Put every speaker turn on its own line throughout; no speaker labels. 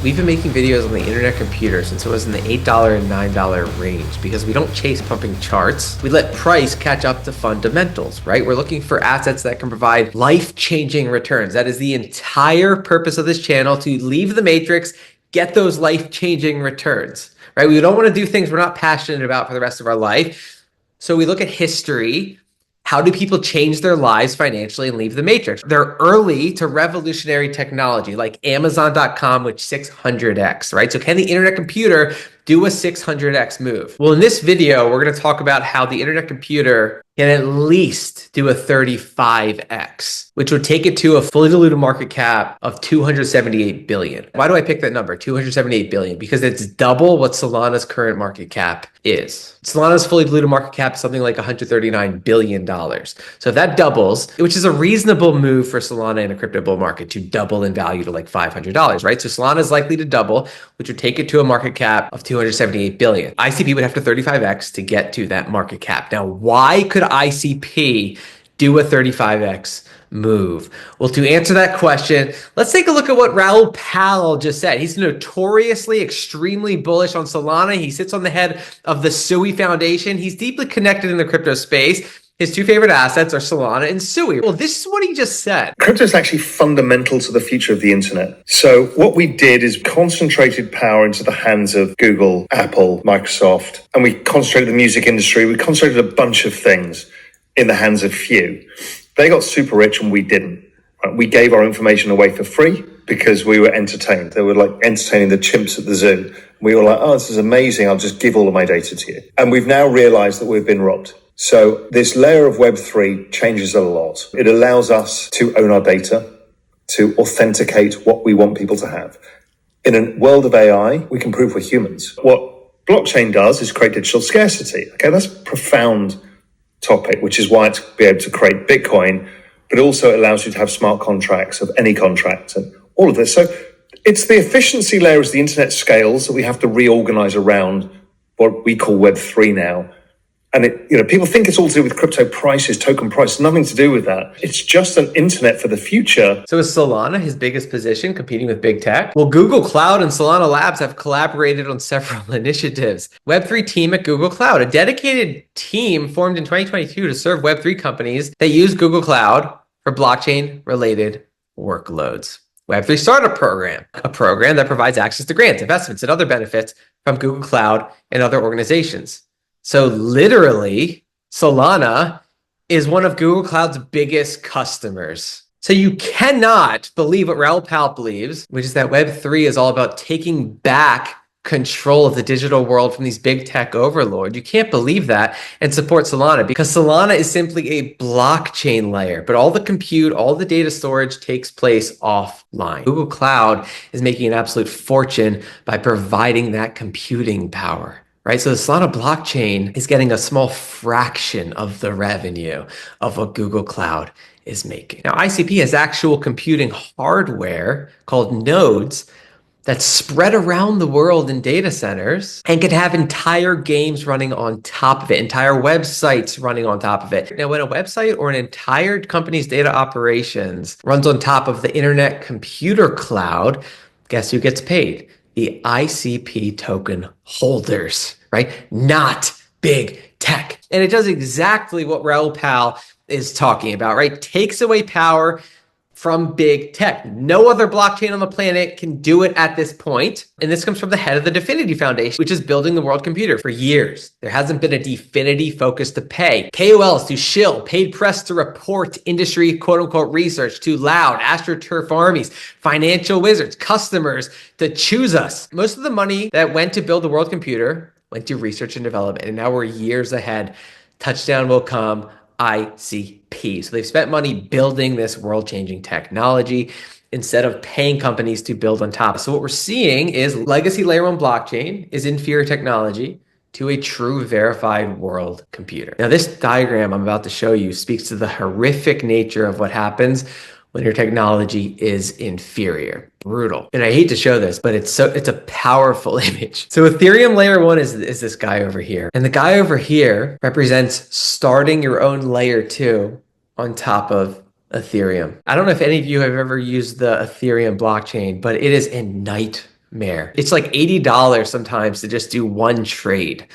We've been making videos on the internet computer since it was in the $8 and $9 range because we don't chase pumping charts. We let price catch up to fundamentals, right? We're looking for assets that can provide life-changing returns. That is the entire purpose of this channel, to leave the matrix, get those life-changing returns, right? We don't want to do things we're not passionate about for the rest of our life. So we look at history. How do people change their lives financially and leave the matrix? They're early to revolutionary technology like Amazon.com, which 600x, right? So can the internet computer do a 600x move? Well, in this video, we're going to talk about how the internet computer can at least do a 35x, which would take it to a fully diluted market cap of 278 billion. Why do I pick that number, 278 billion? Because it's double what Solana's current market cap is. Solana's fully diluted market cap is something like $139 billion. So if that doubles, which is a reasonable move for Solana in a crypto bull market to double in value to like $500, right? So Solana is likely to double, which would take it to a market cap of 278 billion. ICP would have to 35x to get to that market cap. Now, why could ICP do a 35x move? Well, to answer that question, let's take a look at what Raoul Pal just said. He's notoriously extremely bullish on Solana. He sits on the head of the SUI Foundation. He's deeply connected in the crypto space. His two favorite assets are Solana and SUI. Well, this is what he just said.
Crypto is actually fundamental to the future of the internet. So what we did is concentrated power into the hands of Google, Apple, Microsoft, and we concentrated the music industry. We concentrated a bunch of things in the hands of few. They got super rich and we didn't. We gave our information away for free because we were entertained. They were like entertaining the chimps at the zoo. We were like, oh, this is amazing. I'll just give all of my data to you. And we've now realized that we've been robbed. So this layer of Web3 changes a lot. It allows us to own our data, to authenticate what we want people to have. In a world of AI, we can prove we're humans. What blockchain does is create digital scarcity. Okay, that's a profound topic, which is why it's be able to create Bitcoin, but also it allows you to have smart contracts of any contract and all of this. So it's the efficiency layer as the internet scales that we have to reorganize around what we call Web3 now. And people think it's all to do with crypto prices, token price, nothing to do with that. It's just an internet for the future.
So is Solana his biggest position, competing with big tech? Well, Google Cloud and Solana Labs have collaborated on several initiatives. Web3 team at Google Cloud, a dedicated team formed in 2022 to serve Web3 companies that use Google Cloud for blockchain-related workloads. Web3 Startup Program, a program that provides access to grants, investments, and other benefits from Google Cloud and other organizations. So literally, Solana is one of Google Cloud's biggest customers. So you cannot believe what Raoul Pal believes, which is that Web3 is all about taking back control of the digital world from these big tech overlords. You can't believe that and support Solana because Solana is simply a blockchain layer, but all the compute, all the data storage takes place offline. Google Cloud is making an absolute fortune by providing that computing power. Right, so the Solana blockchain is getting a small fraction of the revenue of what Google Cloud is making. Now, ICP has actual computing hardware called nodes that spread around the world in data centers and can have entire games running on top of it, entire websites running on top of it. Now, when a website or an entire company's data operations runs on top of the internet computer cloud, guess who gets paid? The ICP token holders, right? Not big tech. And it does exactly what Raoul Pal is talking about, right? Takes away power from big tech. No other blockchain on the planet can do it at this point. And this comes from the head of the DFINITY Foundation, which is building the world computer for years. There hasn't been a DFINITY focus to pay. KOLs to shill, paid press to report industry quote unquote research, to loud, AstroTurf armies, financial wizards, customers to choose us. Most of the money that went to build the world computer went to research and development. And now we're years ahead. Touchdown will come. ICP. So they've spent money building this world-changing technology instead of paying companies to build on top. So what we're seeing is legacy layer 1 blockchain is inferior technology to a true verified world computer. Now, this diagram I'm about to show you speaks to the horrific nature of what happens when your technology is inferior. Brutal. And I hate to show this, but it's a powerful image. So Ethereum layer 1 is this guy over here. And the guy over here represents starting your own layer 2 on top of Ethereum. I don't know if any of you have ever used the Ethereum blockchain, but it is a nightmare nightmare. It's like $80 sometimes to just do one trade.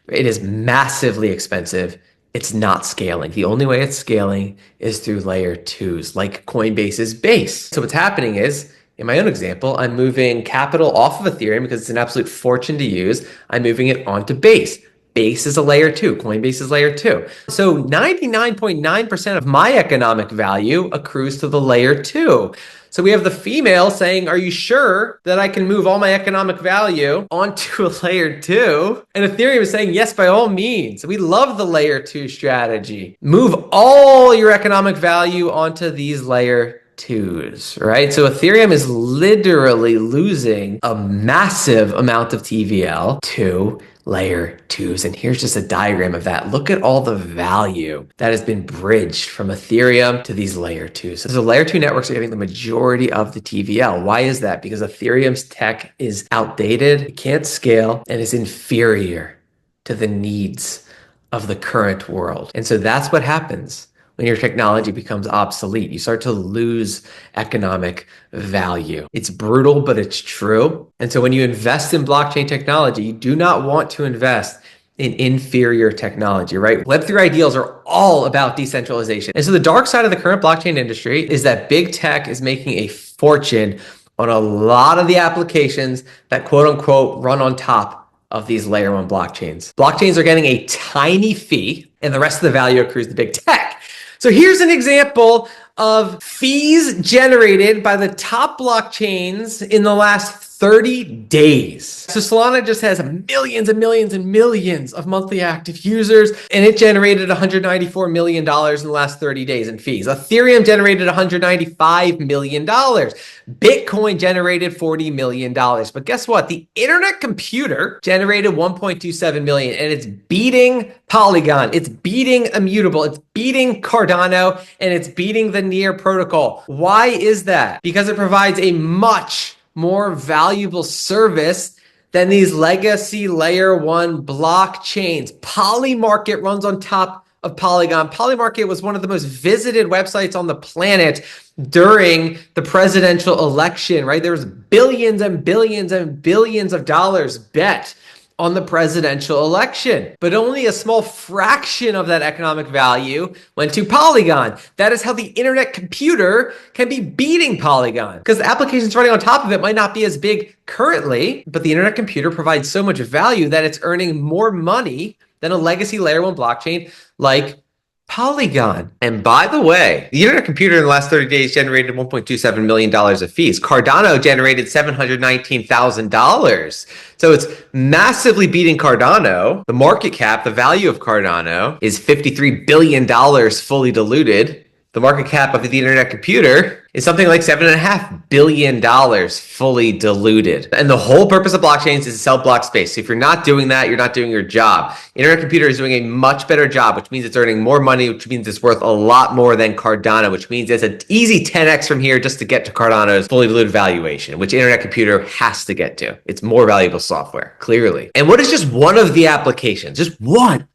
It is massively expensive. It's not scaling. The only way it's scaling is through layer twos, like Coinbase's Base. So what's happening is, in my own example, I'm moving capital off of Ethereum because it's an absolute fortune to use. I'm moving it onto Base. Base is a layer two. Coinbase is layer two. So 99.9% of my economic value accrues to the layer two. So we have the female saying, are you sure that I can move all my economic value onto a layer two? And Ethereum is saying, yes, by all means. We love the layer two strategy. Move all your economic value onto these layer twos, right? So Ethereum is literally losing a massive amount of TVL to layer twos. And here's just a diagram of that. Look at all the value that has been bridged from Ethereum to these layer twos. So layer two networks are getting the majority of the TVL. Why is that? Because Ethereum's tech is outdated, it can't scale, and is inferior to the needs of the current world. And so that's what happens when your technology becomes obsolete. You start to lose economic value. It's brutal, but it's true. And so when you invest in blockchain technology, you do not want to invest in inferior technology, right? Web3 ideals are all about decentralization. And so the dark side of the current blockchain industry is that big tech is making a fortune on a lot of the applications that quote unquote run on top of these layer one blockchains. Blockchains are getting a tiny fee and the rest of the value accrues to big tech. So here's an example of fees generated by the top blockchains in the last 30 days. So Solana just has millions and millions and millions of monthly active users, and it generated $194 million in the last 30 days in fees. Ethereum generated $195 million. Bitcoin generated $40 million. But guess what? The internet computer generated $1.27 million, and it's beating Polygon. It's beating Immutable. It's beating Cardano, and it's beating the Near protocol. Why is that? Because it provides a much more valuable service than these legacy layer one blockchains. Polymarket runs on top of Polygon. Polymarket was one of the most visited websites on the planet during the presidential election, right? There was billions and billions and billions of dollars bet on the presidential election, but only a small fraction of that economic value went to Polygon. That is how the internet computer can be beating Polygon, because the applications running on top of it might not be as big currently, but the internet computer provides so much value that it's earning more money than a legacy layer one blockchain like Polygon. And by the way, the internet computer in the last 30 days generated $1.27 million of fees. Cardano generated $719,000. So it's massively beating Cardano. The market cap, the value of Cardano is $53 billion fully diluted. The market cap of the internet computer is something like $7.5 billion fully diluted. And the whole purpose of blockchains is to sell block space. So if you're not doing that, you're not doing your job. Internet computer is doing a much better job, which means it's earning more money, which means it's worth a lot more than Cardano, which means it's an easy 10x from here just to get to Cardano's fully diluted valuation, which internet computer has to get to. It's more valuable software, clearly. And what is just one of the applications? Just one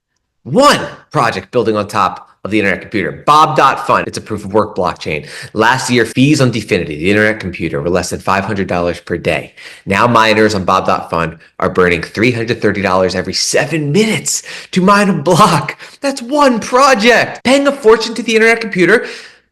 project building on top of the internet computer. Bob.fun. It's a proof of work blockchain. Last year, fees on DFINITY, the internet computer, were less than $500 per day. Now miners on Bob.fun are burning $330 every 7 minutes to mine a block. That's one project. Paying a fortune to the internet computer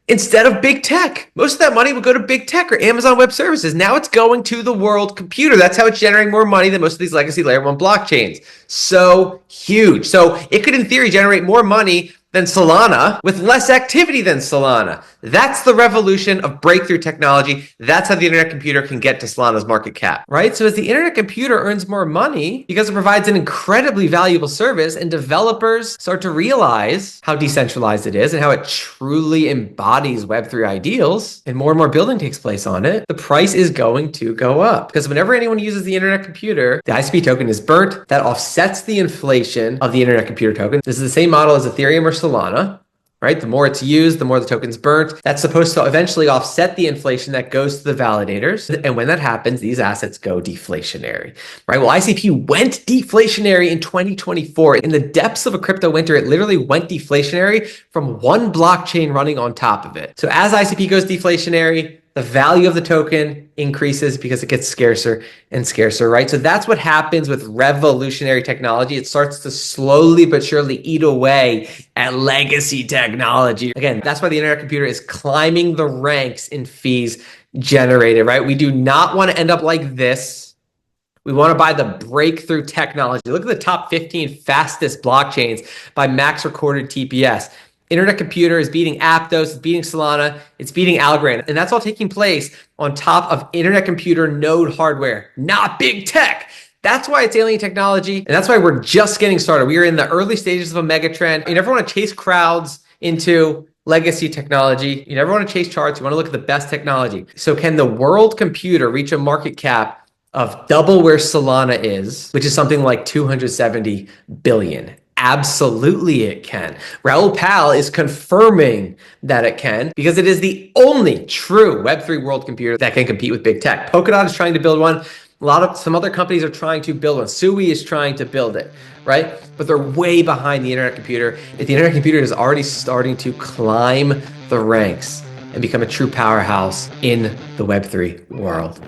instead of big tech. Most of that money would go to big tech or Amazon Web Services. Now it's going to the world computer. That's how it's generating more money than most of these legacy layer one blockchains. So huge. So it could, in theory, generate more money than Solana with less activity than Solana. That's the revolution of breakthrough technology. That's how the internet computer can get to Solana's market cap, right? So as the internet computer earns more money because it provides an incredibly valuable service and developers start to realize how decentralized it is and how it truly embodies Web3 ideals, and more building takes place on it, the price is going to go up. Because whenever anyone uses the internet computer, the ICP token is burnt. That offsets the inflation of the internet computer token. This is the same model as Ethereum or Solana, right? The more it's used, the more the token's burnt. That's supposed to eventually offset the inflation that goes to the validators. And when that happens, these assets go deflationary, right? Well, ICP went deflationary in 2024. In the depths of a crypto winter, it literally went deflationary from one blockchain running on top of it. So as ICP goes deflationary, the value of the token increases because it gets scarcer and scarcer, right? So that's what happens with revolutionary technology. It starts to slowly but surely eat away at legacy technology. Again, that's why the internet computer is climbing the ranks in fees generated, right? We do not want to end up like this. We want to buy the breakthrough technology. Look at the top 15 fastest blockchains by max recorded TPS. Internet computer is beating Aptos, it's beating Solana, it's beating Algorand. And that's all taking place on top of internet computer node hardware, not big tech. That's why it's alien technology. And that's why we're just getting started. We are in the early stages of a mega trend. You never want to chase crowds into legacy technology. You never want to chase charts. You want to look at the best technology. So can the world computer reach a market cap of double where Solana is, which is something like 270 billion? Absolutely it can. Raoul Pal is confirming that it can because it is the only true Web3 world computer that can compete with big tech. Polkadot is trying to build one. Some other companies are trying to build one. Sui is trying to build it, right? But they're way behind the internet computer. If the internet computer is already starting to climb the ranks and become a true powerhouse in the Web3 world.